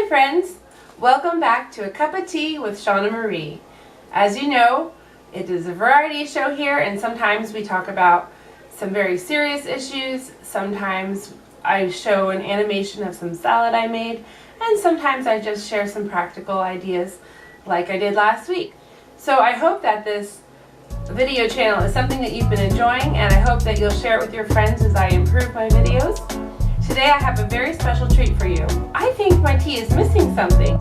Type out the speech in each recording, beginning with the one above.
Hi friends! Welcome back to A Cup of Tea with Shawna Marie. As you know, it is a variety show here, and sometimes we talk about some very serious issues, sometimes I show an animation of some salad I made, and sometimes I just share some practical ideas like I did last week. So I hope that this video channel is something that you've been enjoying, and I hope that you'll share it with your friends as I improve my videos. Today I have a very special treat for you. I think my tea is missing something.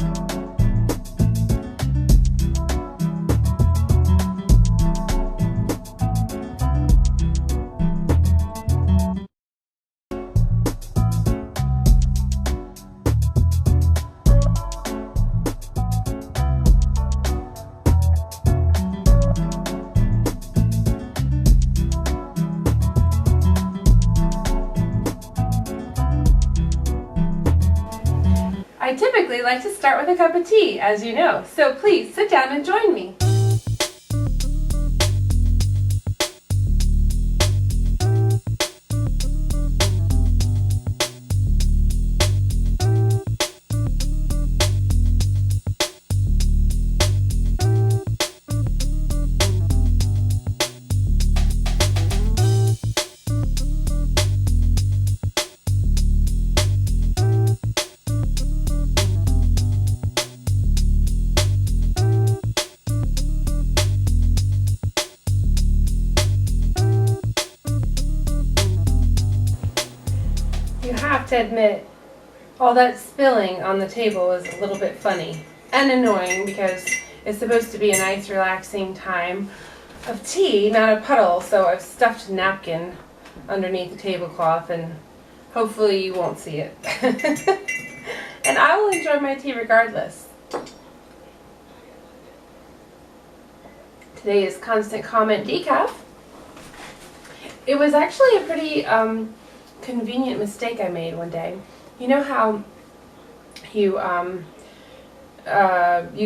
I typically like to start with a cup of tea, as you know, so please sit down and join me. You have to admit, all that spilling on the table is a little bit funny and annoying because it's supposed to be a nice relaxing time of tea, not a puddle, so I've stuffed a napkin underneath the tablecloth and hopefully you won't see it. And I will enjoy my tea regardless. Today is Constant Comment Decaf. It was actually a pretty convenient mistake I made one day. You know how you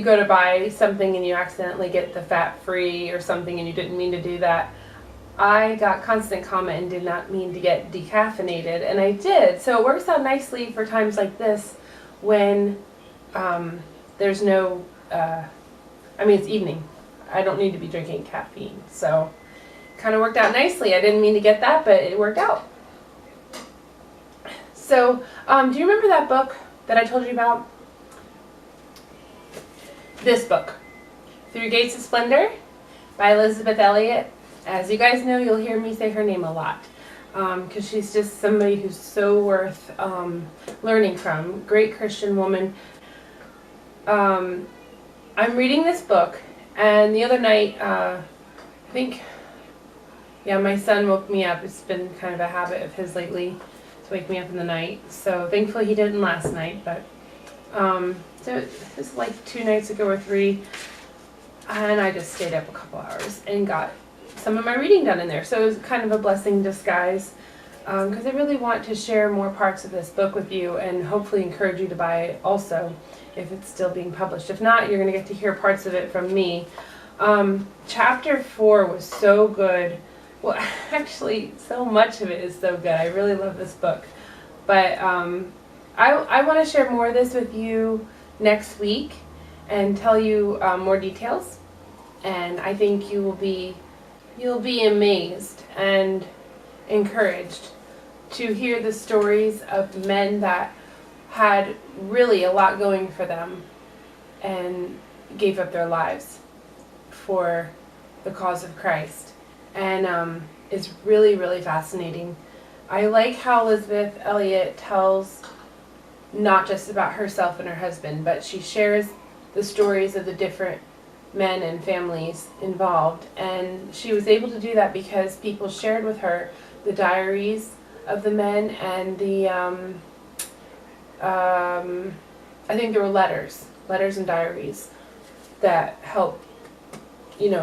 go to buy something and you accidentally get the fat-free or something and you didn't mean to do that? I got Constant Comment and did not mean to get decaffeinated, and I did. So it works out nicely for times like this when there's no, it's evening. I don't need to be drinking caffeine. So it kind of worked out nicely. I didn't mean to get that, but it worked out. So, do you remember that book that I told you about? This book, Through Gates of Splendor by Elizabeth Elliot. As you guys know, you'll hear me say her name a lot because she's just somebody who's so worth learning from. Great Christian woman. I'm reading this book, and the other night, my son woke me up. It's been kind of a habit of his lately to wake me up in the night, so thankfully he didn't last night, but so it was like 2 nights ago or 3, and I just stayed up a couple hours and got some of my reading done in there, so it was kind of a blessing in disguise because I really want to share more parts of this book with you and hopefully encourage you to buy it also if it's still being published. If not, you're going to get to hear parts of it from me. Chapter 4 was so good. Well, actually, so much of it is so good. I really love this book. But I want to share more of this with you next week and tell you more details. And I think you'll be amazed and encouraged to hear the stories of men that had really a lot going for them and gave up their lives for the cause of Christ. And it's really, really fascinating. I like how Elizabeth Elliot tells not just about herself and her husband, but she shares the stories of the different men and families involved. And she was able to do that because people shared with her the diaries of the men and the, I think there were letters and diaries that help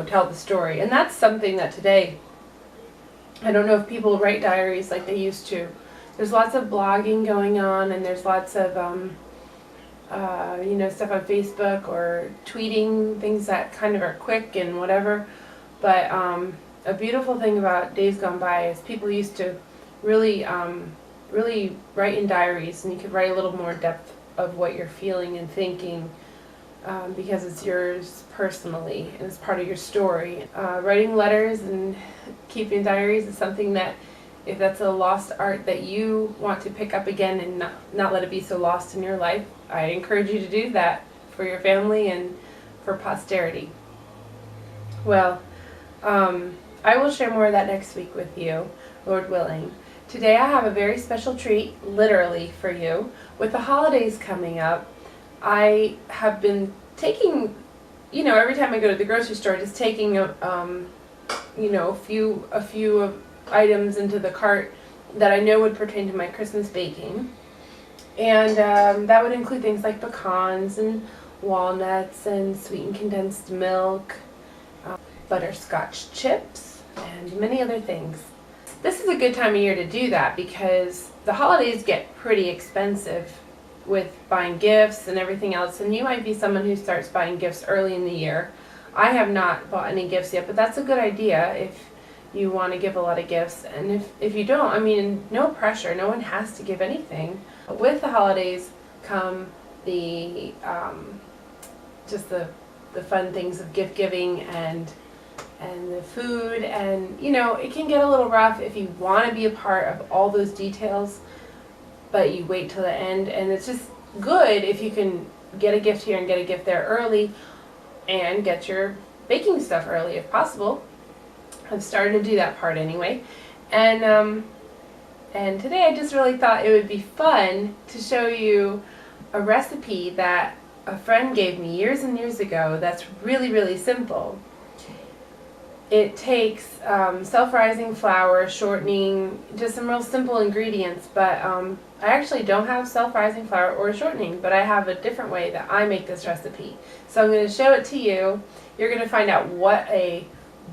tell the story. And that's something that today, I don't know if people write diaries like they used to. There's lots of blogging going on, and there's lots of, stuff on Facebook or tweeting, things that kind of are quick and whatever. But a beautiful thing about days gone by is people used to really write in diaries, and you could write a little more depth of what you're feeling and thinking, because it's yours personally and it's part of your story. Writing letters and keeping diaries is something that, if that's a lost art that you want to pick up again and not let it be so lost in your life, I encourage you to do that for your family and for posterity. Well, I will share more of that next week with you, Lord willing. Today I have a very special treat, literally, for you. With the holidays coming up, I have been taking, every time I go to the grocery store, just taking a few items into the cart that I know would pertain to my Christmas baking. And that would include things like pecans and walnuts and sweetened condensed milk, butterscotch chips, and many other things. This is a good time of year to do that because the holidays get pretty expensive with buying gifts and everything else, and you might be someone who starts buying gifts early in the year. I have not bought any gifts yet, but that's a good idea if you want to give a lot of gifts. And if you don't, no pressure. No one has to give anything. With the holidays come the just the fun things of gift giving and the food, and it can get a little rough if you want to be a part of all those details, but you wait till the end. And it's just good if you can get a gift here and get a gift there early and get your baking stuff early if possible. I'm starting to do that part anyway. And today I just really thought it would be fun to show you a recipe that a friend gave me years and years ago that's really, really simple. It takes self-rising flour, shortening, just some real simple ingredients, but I actually don't have self-rising flour or shortening, but I have a different way that I make this recipe. So I'm going to show it to you. You're going to find out what a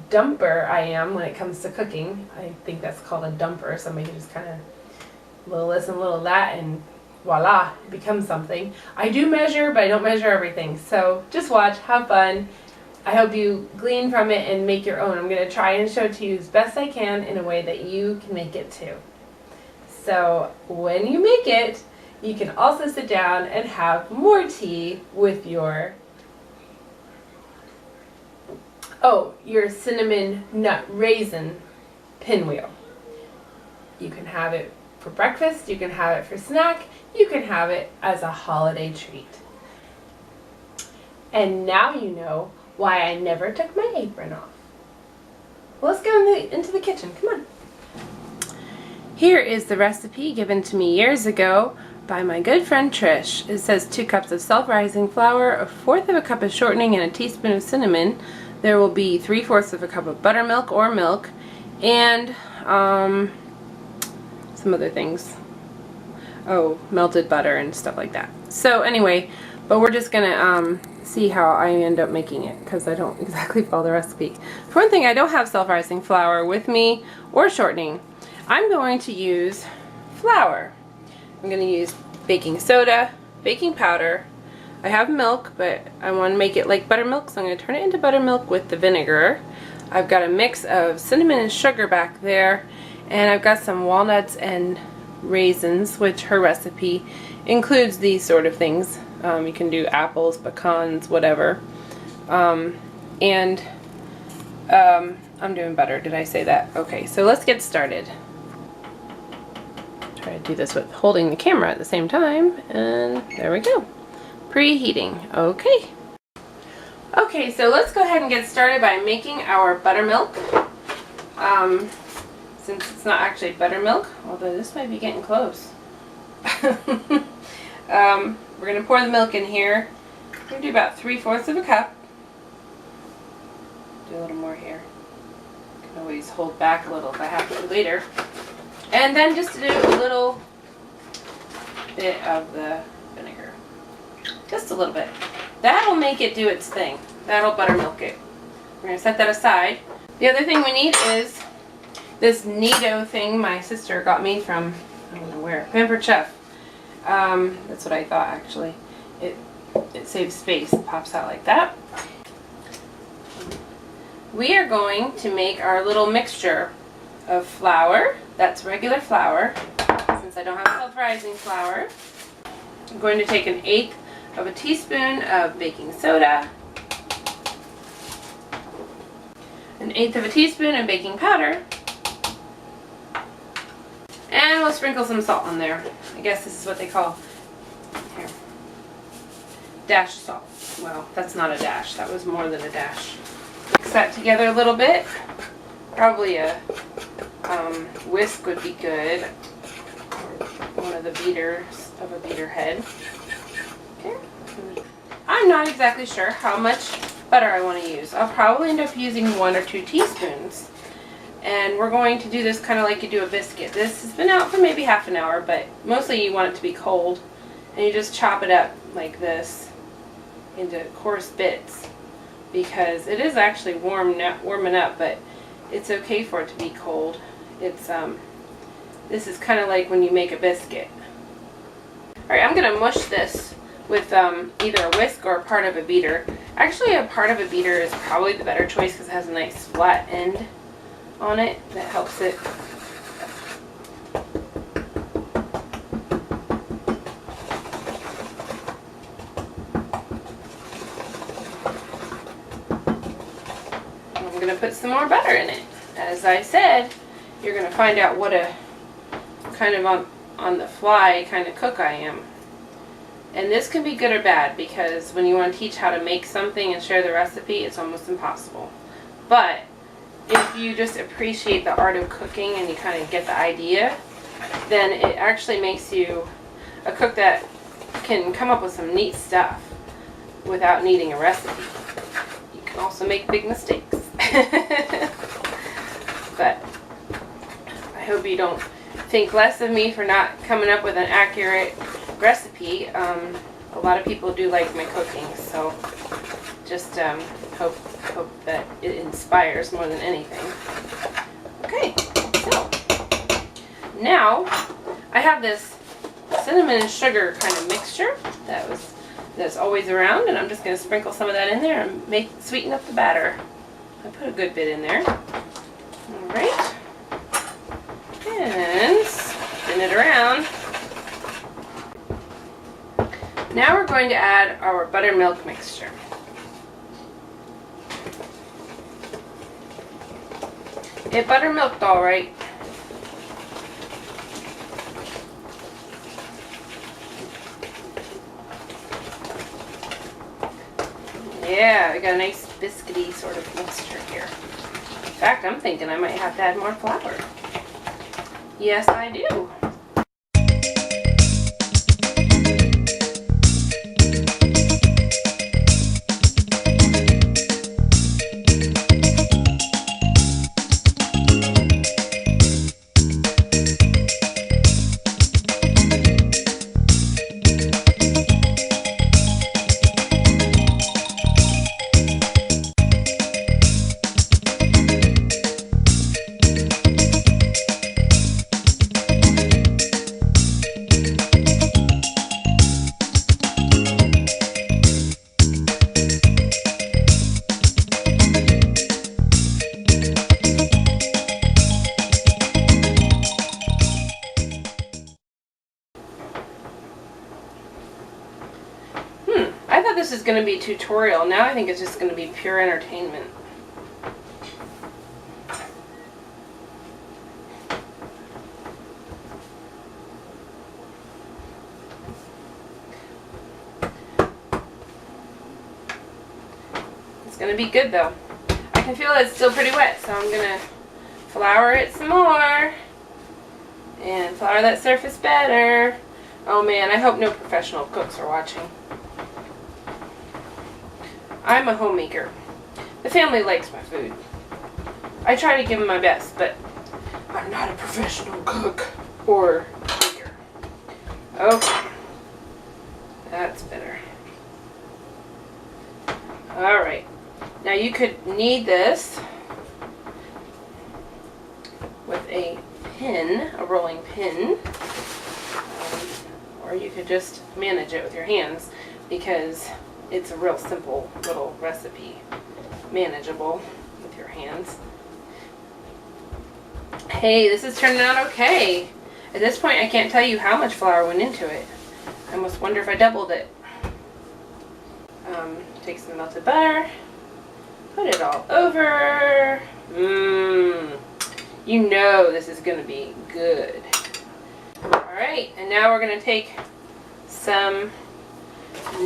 dumper I am when it comes to cooking. I think that's called a dumper. Somebody can just kind of little this and little that, and voila, it becomes something. I do measure, but I don't measure everything. So just watch, have fun. I hope you glean from it and make your own. I'm going to try and show it to you as best I can in a way that you can make it too. So when you make it, you can also sit down and have more tea with your cinnamon nut raisin pinwheel. You can have it for breakfast, you can have it for snack, you can have it as a holiday treat. And now you know why I never took my apron off. Well, let's go into the kitchen. Come on. Here is the recipe given to me years ago by my good friend Trish. It says 2 cups of self-rising flour, 1/4 of a cup of shortening, and a teaspoon of cinnamon. There will be 3/4 of a cup of buttermilk or milk, and some other things. Oh, melted butter and stuff like that. So anyway, but we're just gonna see how I end up making it because I don't exactly follow the recipe. For one thing, I don't have self-rising flour with me or shortening. I'm going to use flour. I'm going to use baking soda, baking powder. I have milk, but I want to make it like buttermilk, so I'm going to turn it into buttermilk with the vinegar. I've got a mix of cinnamon and sugar back there, and I've got some walnuts and raisins, which her recipe includes these sort of things. You can do apples, pecans, whatever. I'm doing butter. Did I say that? Okay, so let's get started. Try to do this with holding the camera at the same time, and there we go. Preheating. Okay. Okay, so let's go ahead and get started by making our buttermilk. Since it's not actually buttermilk, although this might be getting close. We're going to pour the milk in here. We're going to do about 3/4 of a cup. Do a little more here. Can always hold back a little if I have to later. And then just do a little bit of the vinegar. Just a little bit. That'll make it do its thing. That'll buttermilk it. We're going to set that aside. The other thing we need is this Nido thing my sister got me from, I don't know where, Pampered Chef. That's what I thought actually. It saves space. It pops out like that. We are going to make our little mixture of flour. That's regular flour, since I don't have self-rising flour. I'm going to take 1/8 of a teaspoon of baking soda, 1/8 of a teaspoon of baking powder, and we'll sprinkle some salt on there. I guess this is what they call, here, dash salt. Well, that's not a dash, that was more than a dash. Mix that together a little bit. Probably a whisk would be good. One of the beaters of a beater head. Okay. I'm not exactly sure how much butter I want to use. I'll probably end up using 1 or 2 teaspoons. And we're going to do this kind of like you do a biscuit. This has been out for maybe half an hour, but mostly you want it to be cold. And you just chop it up like this into coarse bits, because it is actually warming up, but it's okay for it to be cold. It's this is kind of like when you make a biscuit. Alright, I'm going to mush this with either a whisk or a part of a beater. Actually, a part of a beater is probably the better choice because it has a nice flat end on it that helps it. I'm going to put some more butter in it. As I said, you're going to find out what a kind of on the fly kind of cook I am. And this can be good or bad, because when you want to teach how to make something and share the recipe, it's almost impossible. But if you just appreciate the art of cooking and you kind of get the idea, then it actually makes you a cook that can come up with some neat stuff without needing a recipe. You can also make big mistakes. But I hope you don't think less of me for not coming up with an accurate recipe. A lot of people do like my cooking, so just hope that it inspires more than anything. Okay, so now I have this cinnamon and sugar kind of mixture that's always around, and I'm just going to sprinkle some of that in there and sweeten up the batter. I put a good bit in there. All right, and spin it around. Now we're going to add our buttermilk mixture. It buttermilked all right. Yeah, we got a nice biscuity sort of mixture here. In fact, I'm thinking I might have to add more flour. Yes, I do. I thought this was going to be tutorial. Now I think it's just going to be pure entertainment. It's going to be good though. I can feel it's still pretty wet, so I'm going to flour it some more and flour that surface better. Oh man, I hope no professional cooks are watching. I'm a homemaker. The family likes my food. I try to give them my best, but I'm not a professional cook or baker. Okay. That's better. Alright. Now you could knead this with a pin, a rolling pin, or you could just manage it with your hands, because it's a real simple little recipe, manageable with your hands. Hey, this is turning out okay. At this point, I can't tell you how much flour went into it. I almost wonder if I doubled it. Take some melted butter, put it all over. You know this is gonna be good. All right, and now we're gonna take some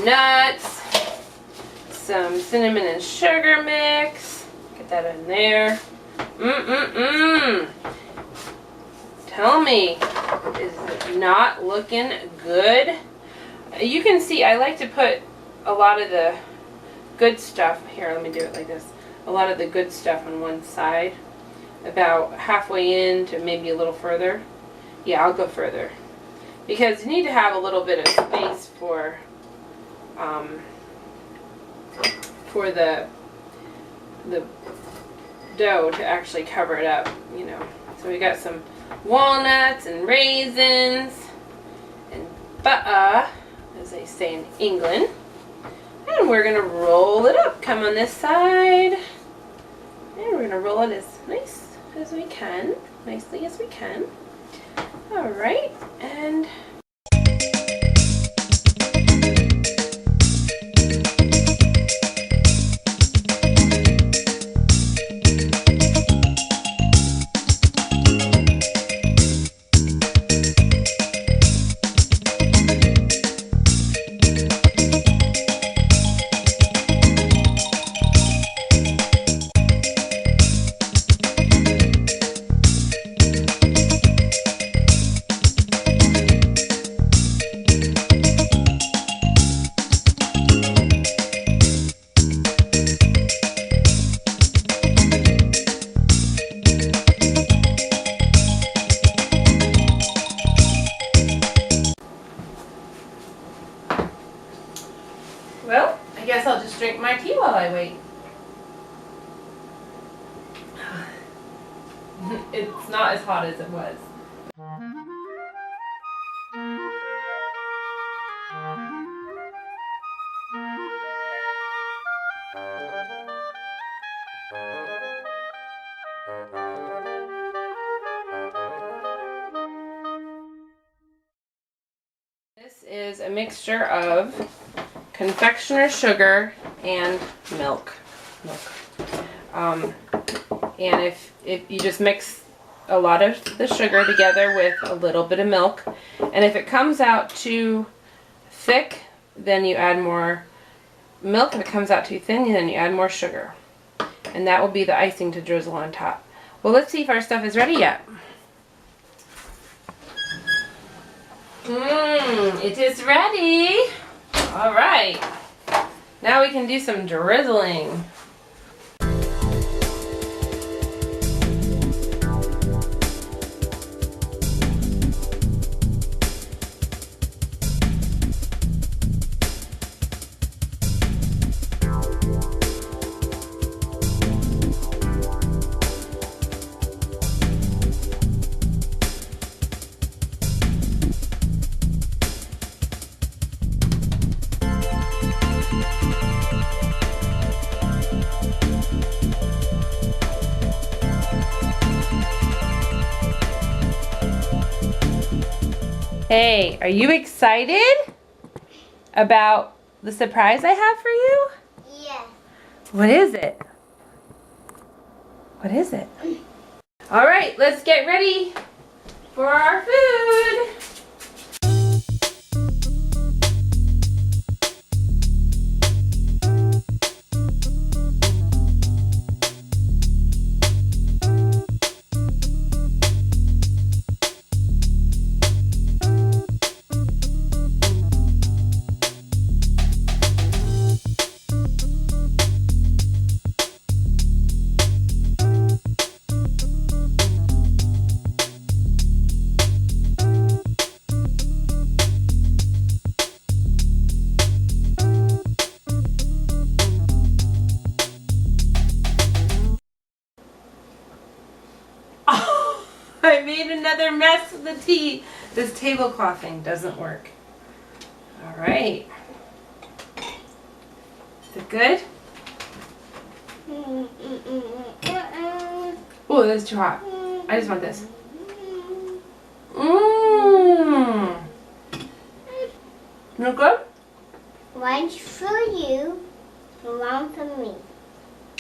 nuts, some cinnamon and sugar mix. Get that in there. Tell me, is it not looking good? You can see I like to put a lot of the good stuff, here let me do it like this, a lot of the good stuff on one side, about halfway in to maybe a little further. Yeah, I'll go further, because you need to have a little bit of space for the dough to actually cover it up, you know. So we got some walnuts and raisins and butter, as they say in England. And we're going to roll it up. Come on this side. And we're going to roll it as nice as we can. Nicely as we can. Alright. And well, I guess I'll just drink my tea while I wait. It's not as hot as it was. This is a mixture of confectioner sugar and milk. And if you just mix a lot of the sugar together with a little bit of milk, and if it comes out too thick, then you add more milk. If it comes out too thin, then you add more sugar. And that will be the icing to drizzle on top. Well, let's see if our stuff is ready yet. It is ready. All right. Now we can do some drizzling. Hey, are you excited about the surprise I have for you? Yeah. What is it? What is it? All right, let's get ready for our food. I made another mess with the tea. This tablecloth thing doesn't work. All right. Is it good? Oh, that's too hot. I just want this. Mmm. You good? One for you, one for me.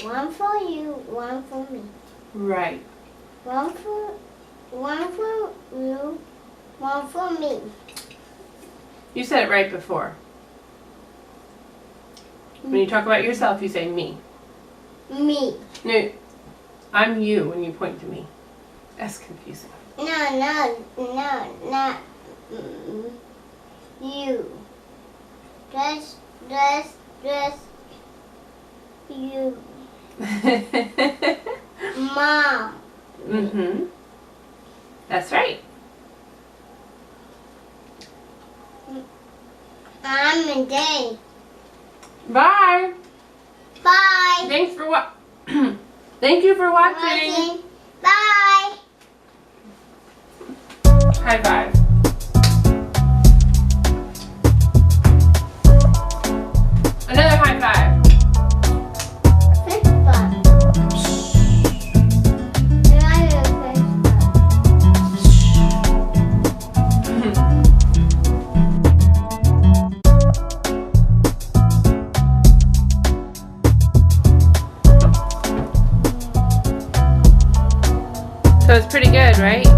One for you, one for me. Right. One for you, one for me. You said it right before. When you talk about yourself, you say me. Me. No, I'm you when you point to me. That's confusing. No, not you. Just you. Mom. Mm-hmm. That's right. I'm a day. Bye. Bye. Thanks for what? Thank you for watching. Bye. High five. Another high five. Fist bump. Another fist So it's pretty good, right?